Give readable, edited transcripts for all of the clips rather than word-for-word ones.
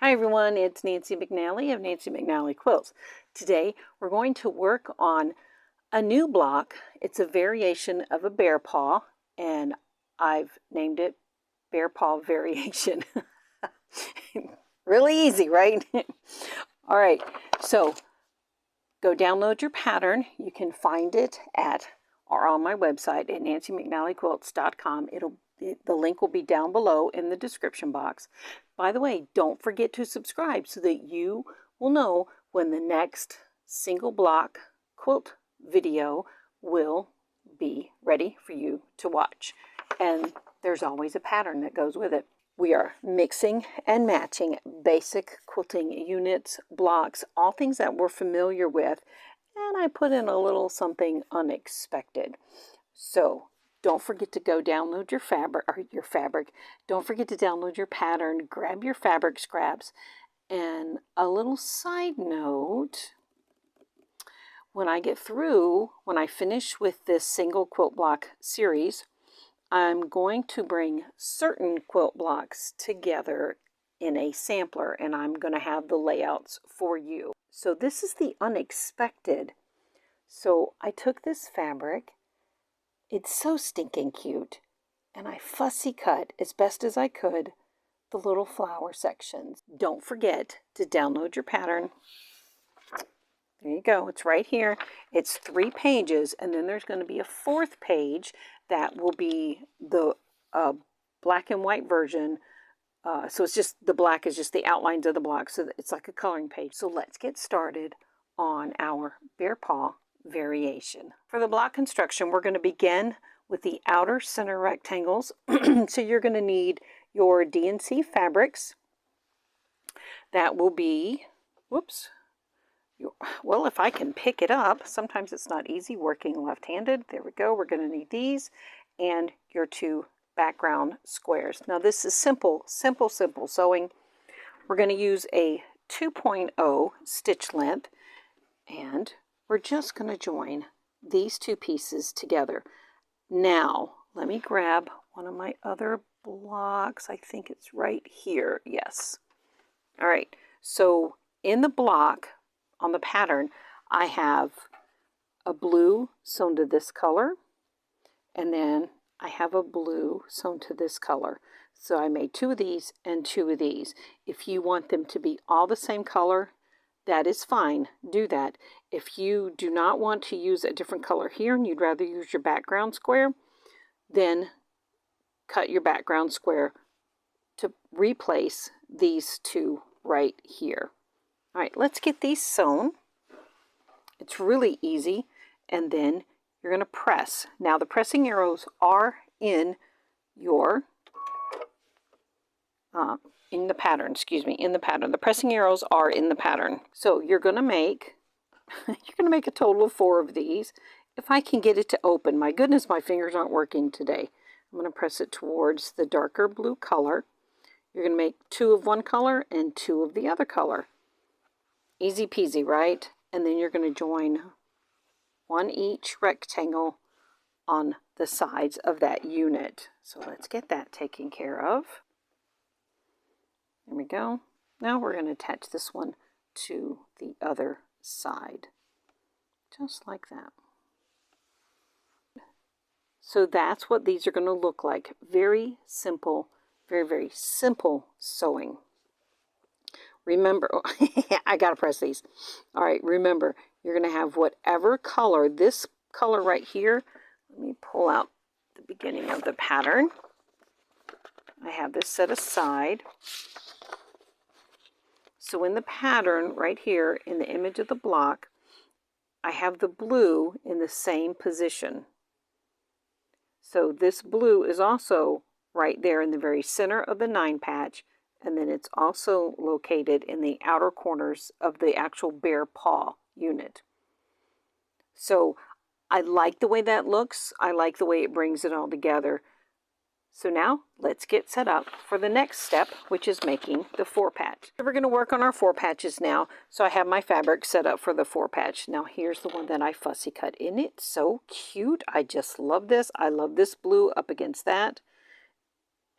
Hi everyone, it's Nancy McNally of Nancy McNally Quilts. Today we're going to work on a new block. It's a variation of a bear paw, and I've named it Bear Paw Variation. Really easy, right? All right, so go download your pattern. You can find it at or on my website at nancymcnallyquilts.com. The link will be down below in the description box. By the way, don't forget to subscribe so that you will know when the next single block quilt video will be ready for you to watch. And there's always a pattern that goes with it. We are mixing and matching basic quilting units, blocks, all things that we're familiar with, and I put in a little something unexpected. So don't forget to go download your fabric. Don't forget to download your pattern, grab your fabric scraps, and a little side note, when I finish with this single quilt block series, I'm going to bring certain quilt blocks together in a sampler, and I'm going to have the layouts for you. So this is the unexpected. So I took this fabric. It's so stinking cute, and I fussy cut as best as I could the little flower sections. Don't forget to download your pattern. There you go, it's right here. It's 3 pages, and then there's going to be a 4th page that will be the black and white version. So it's just, the black is just the outlines of the block, so it's like a coloring page. So let's get started on our bear paw variation. For the block construction, we're going to begin with the outer center rectangles. So you're going to need your DNC fabrics. That will be, whoops, well, if I can pick it up, sometimes it's not easy working left-handed. There we go. We're going to need these and your 2 background squares. Now this is simple sewing. We're going to use a 2.0 stitch length, and we're just going to join these 2 pieces together. Now, let me grab one of my other blocks. I think it's right here. Yes. All right. So in the block, on the pattern, I have a blue sewn to this color, and then I have a blue sewn to this color. So I made 2 of these and 2 of these. If you want them to be all the same color, that is fine. Do that. If you do not want to use a different color here and you'd rather use your background square, then cut your background square to replace these 2 right here. All right, let's get these sewn. It's really easy. And then you're going to press. Now the pressing arrows are in your in the pattern. The pressing arrows are in the pattern. So you're going to make a total of 4 of these. If I can get it to open, my goodness, my fingers aren't working today. I'm going to press it towards the darker blue color. You're going to make 2 of one color and 2 of the other color. Easy peasy, right? And then you're going to join 1 each rectangle on the sides of that unit. So let's get that taken care of. There we go. Now we're going to attach this one to the other side, just like that. So that's what these are going to look like. Very simple, very simple sewing. Remember, I got to press these. All right, remember, you're going to have whatever color, this color right here. Let me pull out the beginning of the pattern. I have this set aside. So in the pattern right here, in the image of the block, I have the blue in the same position. So this blue is also right there in the very center of the 9 patch, and then it's also located in the outer corners of the actual bear paw unit. So I like the way that looks. I like the way it brings it all together. So now let's get set up for the next step, which is making the 4 patch. So we're going to work on our 4 patches now. So I have my fabric set up for the 4 patch. Now here's the one that I fussy cut in. It's so cute. I just love this. I love this blue up against that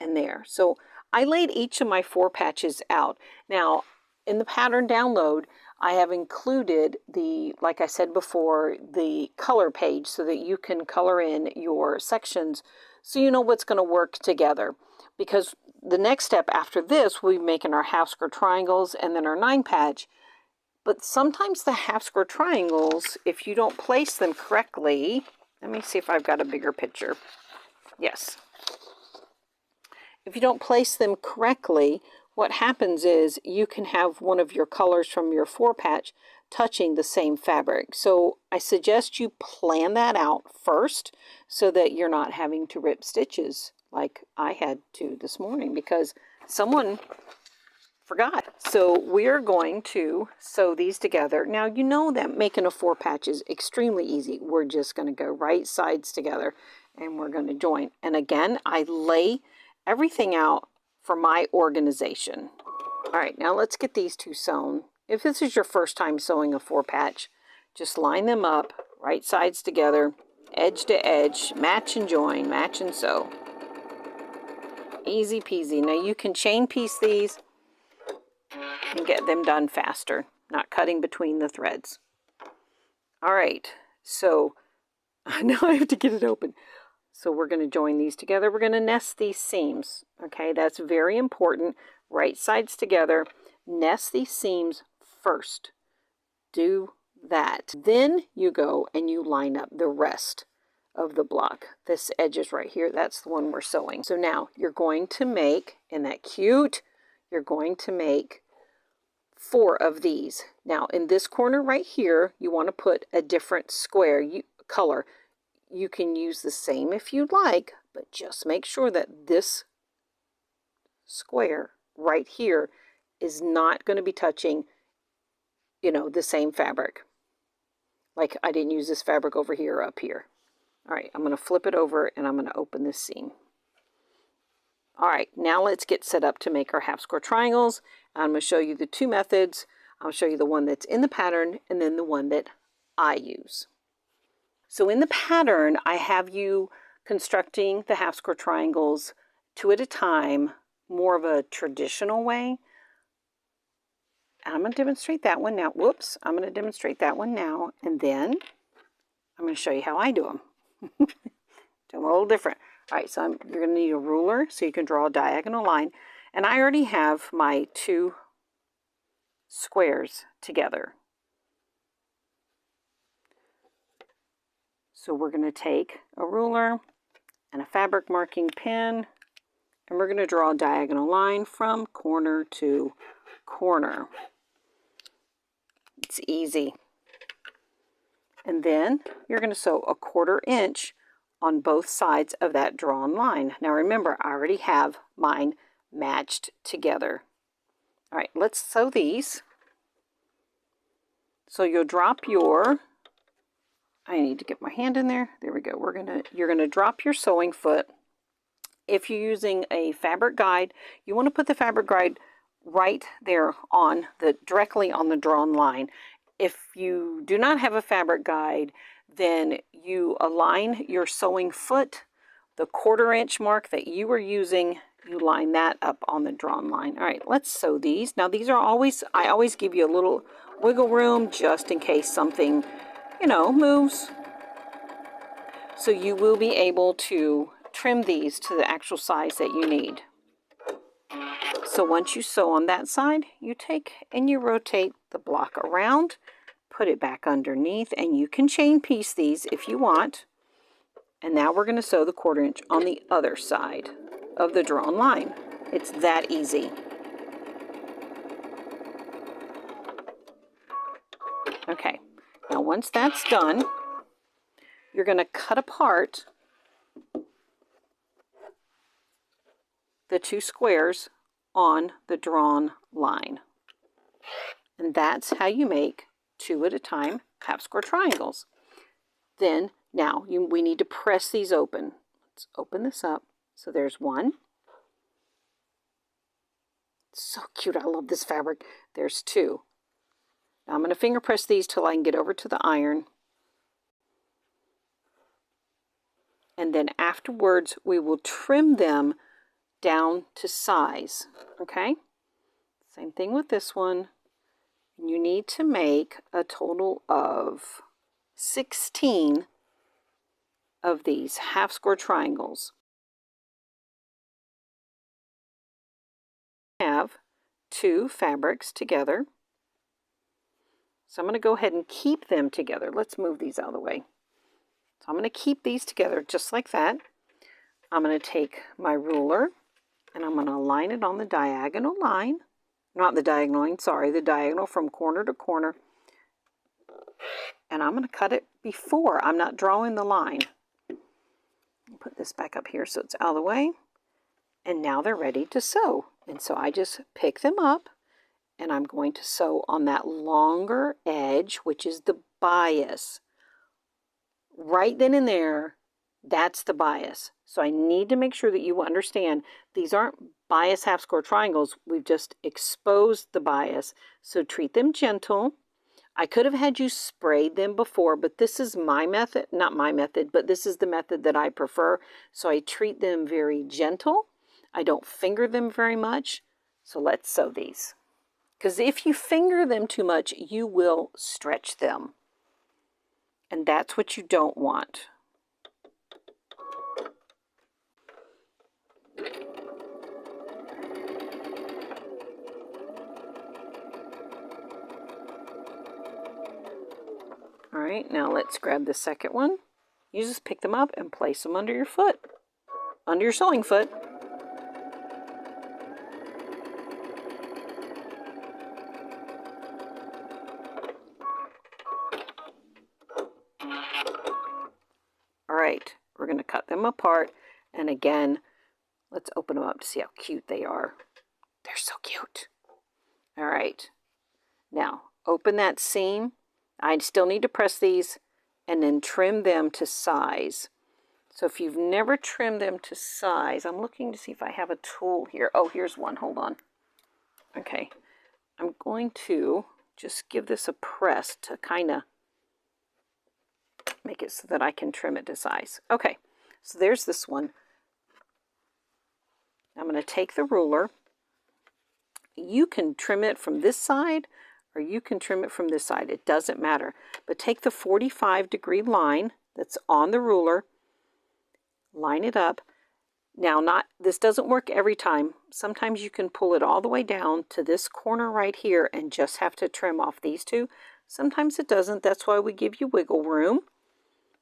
and there. So I laid each of my 4 patches out. Now, in the pattern download, I have included the, like I said before, the color page so that you can color in your sections so you know what's going to work together. Because the next step after this, we'll be making our half square triangles and then our 9 patch. But sometimes the half square triangles, if you don't place them correctly, let me see if I've got a bigger picture. Yes. If you don't place them correctly, what happens is you can have one of your colors from your 4 patch touching the same fabric. So I suggest you plan that out first so that you're not having to rip stitches like I had to this morning because someone forgot. So we're going to sew these together. Now you know that making a 4 patch is extremely easy. We're just going to go right sides together and we're going to join. And again, I lay everything out for my organization. All right, now let's get these 2 sewn. If this is your first time sewing a 4 patch, just line them up, right sides together, edge to edge, match and join, match and sew. Easy peasy. Now you can chain piece these and get them done faster, not cutting between the threads. All right, so now I have to get it open. So we're going to join these together. We're going to nest these seams. Okay, that's very important. Right sides together. Nest these seams first. Do that. Then you go and you line up the rest of the block. This edge is right here. That's the one we're sewing. So now you're going to make, isn't that cute? You're going to make 4 of these. Now in this corner right here, you want to put a different square color. You can use the same if you'd like, but just make sure that this square right here is not going to be touching, you know, the same fabric. Like I didn't use this fabric over here or up here. All right, I'm going to flip it over and I'm going to open this seam. All right, now let's get set up to make our half square triangles. I'm going to show you the 2 methods. I'll show you the one that's in the pattern and then the one that I use. So in the pattern, I have you constructing the half square triangles 2 at a time, more of a traditional way. And I'm going to demonstrate that one now. Whoops, I'm going to demonstrate that one now. And then I'm going to show you how I do them. Do them a little different. All right, so you're going to need a ruler so you can draw a diagonal line. And I already have my 2 squares together. So we're going to take a ruler and a fabric marking pen, and we're going to draw a diagonal line from corner to corner. It's easy. And then you're going to sew a 1/4 inch on both sides of that drawn line. Now remember, I already have mine matched together. All right, let's sew these. So you'll drop your, I need to get my hand in there. There we go. You're gonna drop your sewing foot. If you're using a fabric guide, you want to put the fabric guide right there on directly on the drawn line. If you do not have a fabric guide, then you align your sewing foot, the 1/4 inch mark that you were using, you line that up on the drawn line. All right, let's sew these. Now these are always, I always give you a little wiggle room just in case something, you know, moves. So you will be able to trim these to the actual size that you need. So once you sew on that side, you take and you rotate the block around, put it back underneath, and you can chain piece these if you want. And now we're going to sew the 1/4 inch on the other side of the drawn line. It's that easy. Okay, now once that's done, you're going to cut apart the 2 squares on the drawn line. And that's how you make 2 at a time half square triangles. Then now we need to press these open. Let's open this up. So there's 1. It's so cute. I love this fabric. There's 2. Now I'm going to finger press these till I can get over to the iron. And then afterwards we will trim them down to size, okay? Same thing with this one. You need to make a total of 16 of these half square triangles. Have 2 fabrics together. So I'm going to go ahead and keep them together. Let's move these out of the way. So I'm going to keep these together just like that. I'm going to take my ruler and I'm going to line it on the diagonal line. Not the diagonal line, sorry, the diagonal from corner to corner. And I'm going to cut it before. I'm not drawing the line. Put this back up here so it's out of the way. And now they're ready to sew. And so I just pick them up and I'm going to sew on that longer edge, which is the bias. Right then and there, that's the bias. So I need to make sure that you understand these aren't bias half square triangles. We've just exposed the bias. So treat them gentle. I could have had you sprayed them before, but this is my method, not my method, but this is the method that I prefer. So I treat them very gentle. I don't finger them very much. So let's sew these. Because if you finger them too much, you will stretch them. And that's what you don't want. All right, now let's grab the second one. You just pick them up and place them under your foot, under your sewing foot. All right, we're going to cut them apart. And again, let's open them up to see how cute they are. They're so cute. All right, now open that seam. I still need to press these and then trim them to size. So if you've never trimmed them to size, I'm looking to see if I have a tool here. Oh, here's one. Hold on. Okay, I'm going to just give this a press to kind of make it so that I can trim it to size. Okay, so there's this one. I'm going to take the ruler. You can trim it from this side or you can trim it from this side. It doesn't matter. But take the 45-degree line that's on the ruler, line it up. Now, this doesn't work every time. Sometimes you can pull it all the way down to this corner right here and just have to trim off these two. Sometimes it doesn't. That's why we give you wiggle room.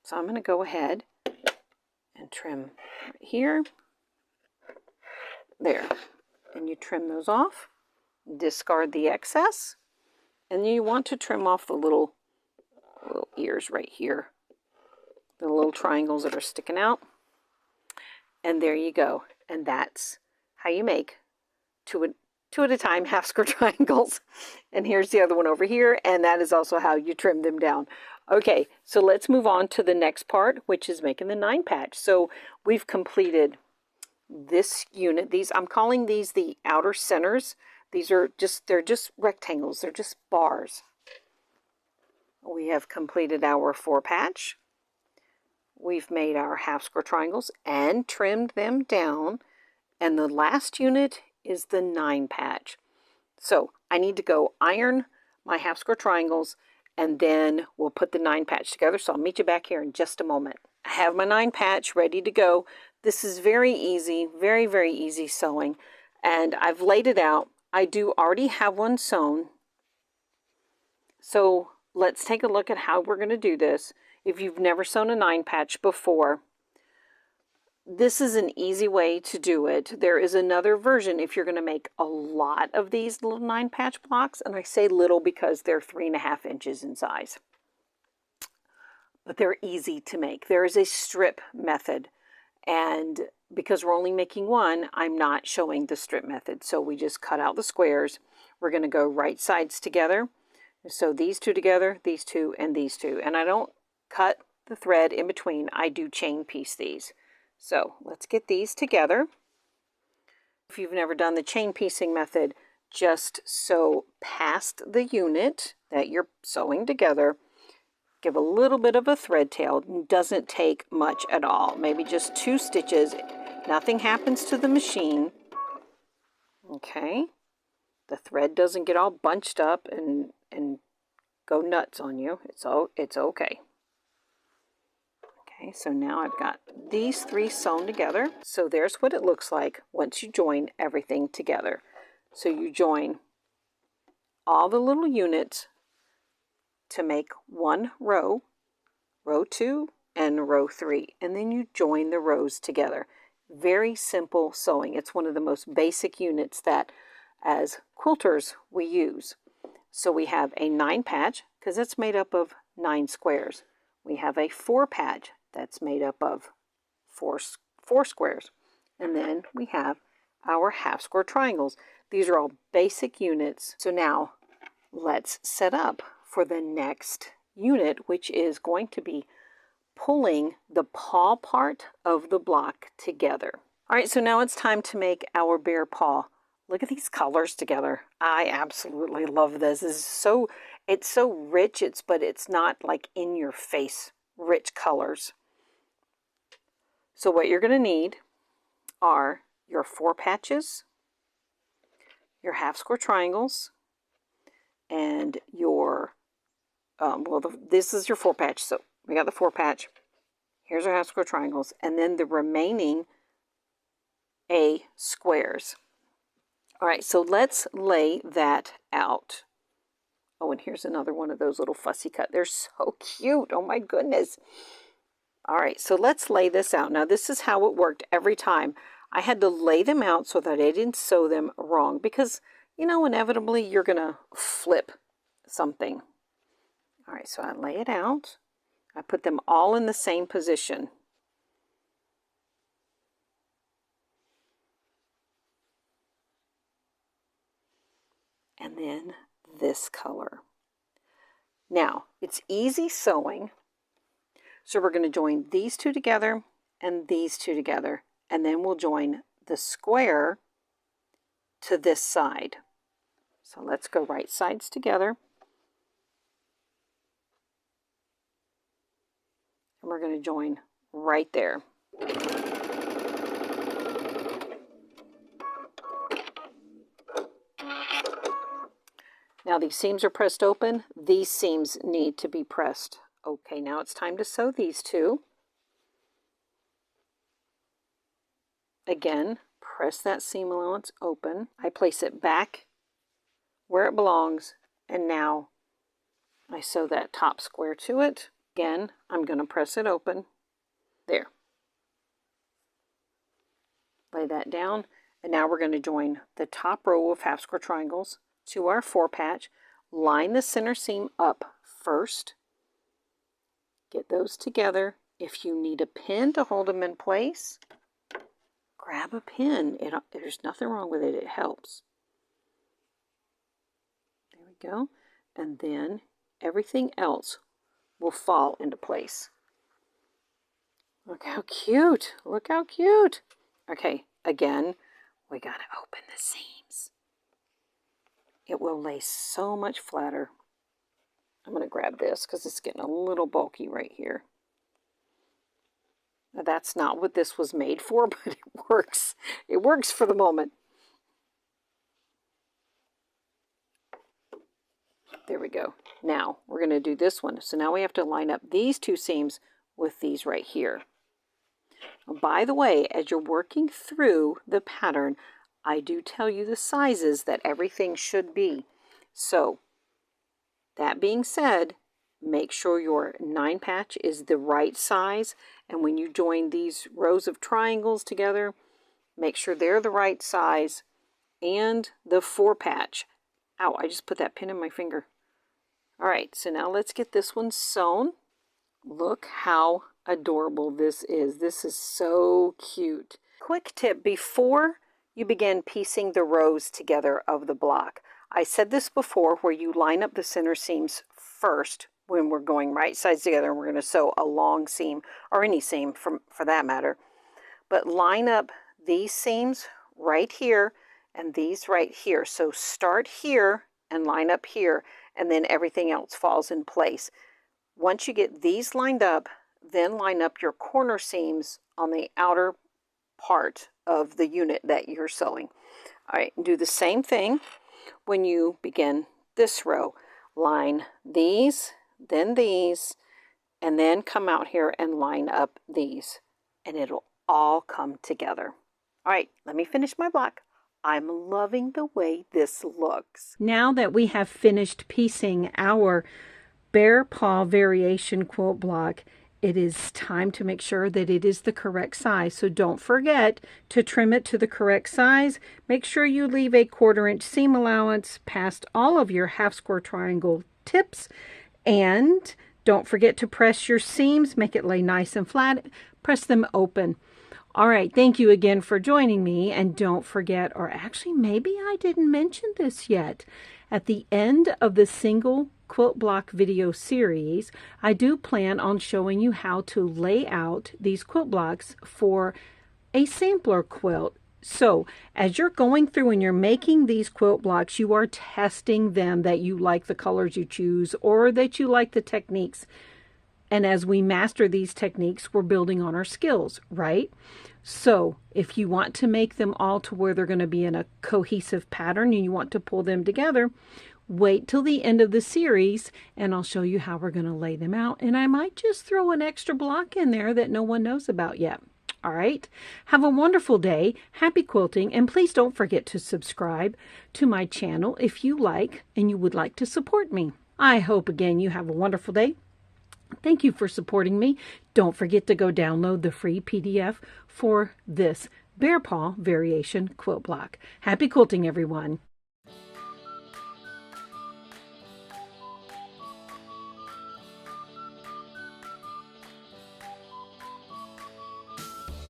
So I'm going to go ahead and trim right here. There. And you trim those off. Discard the excess. And you want to trim off the little ears right here. The little triangles that are sticking out. And there you go. And that's how you make two at a time half square triangles. And here's the other one over here. And that is also how you trim them down. Okay, so let's move on to the next part, which is making the 9 patch. So we've completed this unit. I'm calling these the outer centers. They're just rectangles. They're just bars. We have completed our 4 patch. We've made our half square triangles and trimmed them down. And the last unit is the 9 patch. So I need to go iron my half square triangles and then we'll put the 9 patch together. So I'll meet you back here in just a moment. I have my 9 patch ready to go. This is very easy, very, very easy sewing. And I've laid it out. I do already have one sewn. So let's take a look at how we're going to do this. If you've never sewn a 9 patch before, this is an easy way to do it. There is another version if you're going to make a lot of these little 9 patch blocks. And I say little because they're 3.5 inches in size. But they're easy to make. There is a strip method. And because we're only making one, I'm not showing the strip method. So we just cut out the squares. We're going to go right sides together. So these two together, these two, and these two. And I don't cut the thread in between. I do chain piece these. So let's get these together. If you've never done the chain piecing method, just sew past the unit that you're sewing together. Give a little bit of a thread tail. It doesn't take much at all. Maybe just 2 stitches. Nothing happens to the machine. Okay. The thread doesn't get all bunched up and go nuts on you. It's okay. Okay, so now I've got these 3 sewn together. So there's what it looks like once you join everything together. So you join all the little units to make one row, row 2 and row 3, and then you join the rows together. Very simple sewing. It's one of the most basic units that as quilters we use. So we have a 9 patch because it's made up of 9 squares. We have a 4 patch that's made up of 4 squares. And then we have our half square triangles. These are all basic units. So now let's set up for the next unit, which is going to be pulling the paw part of the block together. All right, so now it's time to make our bear paw. Look at these colors together. I absolutely love this. It's so rich, but it's not like in your face rich colors. So what you're going to need are your 4 patches, your half square triangles, and your this is your 4 patch. So we got the 4 patch. Here's our half square triangles, and then the remaining A squares. All right, so let's lay that out. Oh, and here's another one of those little fussy cut. They're so cute. Oh my goodness. All right, so let's lay this out. Now this is how it worked every time. I had to lay them out so that I didn't sew them wrong because, you know, inevitably you're going to flip something. All right, so I lay it out. I put them all in the same position. And then this color. Now, it's easy sewing. So we're going to join these 2 together and these 2 together. And then we'll join the square to this side. So let's go right sides together. And we're going to join right there. Now these seams are pressed open. These seams need to be pressed. Okay, now it's time to sew these 2. Again, press that seam allowance open. I place it back where it belongs, and now I sew that top square to it. Again, I'm going to press it open. There. Lay that down, and now we're going to join the top row of half square triangles to our 4 patch. Line the center seam up first. Get those together. If you need a pin to hold them in place, grab a pin. There's nothing wrong with it. It helps. There we go. And then everything else will fall into place. Look how cute. Look how cute. Okay, again, we got to open the seams. It will lay so much flatter. I'm going to grab this because it's getting a little bulky right here. Now, that's not what this was made for, but it works. It works for the moment. There we go. Now, we're going to do this one. So now we have to line up these 2 seams with these right here. By the way, as you're working through the pattern, I do tell you the sizes that everything should be. So, that being said, make sure your 9 patch is the right size. And when you join these rows of triangles together, make sure they're the right size. And the 4 patch. Ow, I just put that pin in my finger. All right, so now let's get this one sewn. Look how adorable this is. This is so cute. Quick tip before you begin piecing the rows together of the block. I said this before, where you line up the center seams first when we're going right sides together, and we're going to sew a long seam, or any seam for that matter. But line up these seams right here and these right here. So start here and line up here, and then everything else falls in place. Once you get these lined up, then line up your corner seams on the outer part of the unit that you're sewing. All right, do the same thing when you begin this row. Line these, then these, and then come out here and line up these, and it'll all come together. All right, let me finish my block. I'm loving the way this looks. Now that we have finished piecing our bear paw variation quilt block, it is time to make sure that it is the correct size. So don't forget to trim it to the correct size. Make sure you leave a 1/4 inch seam allowance past all of your half square triangle tips. And don't forget to press your seams, make it lay nice and flat, press them open. All right, thank you again for joining me, and don't forget, or actually maybe I didn't mention this yet, at the end of the single quilt block video series, I do plan on showing you how to lay out these quilt blocks for a sampler quilt. So as you're going through and you're making these quilt blocks, you are testing them that you like the colors you choose or that you like the techniques. And as we master these techniques, we're building on our skills, right? So if you want to make them all to where they're going to be in a cohesive pattern and you want to pull them together, wait till the end of the series and I'll show you how we're going to lay them out. And I might just throw an extra block in there that no one knows about yet. All right. Have a wonderful day. Happy quilting. And please don't forget to subscribe to my channel if you like and you would like to support me. I hope again you have a wonderful day. Thank you for supporting me. Don't forget to go download the free PDF for this bear paw variation quilt block. Happy quilting, everyone.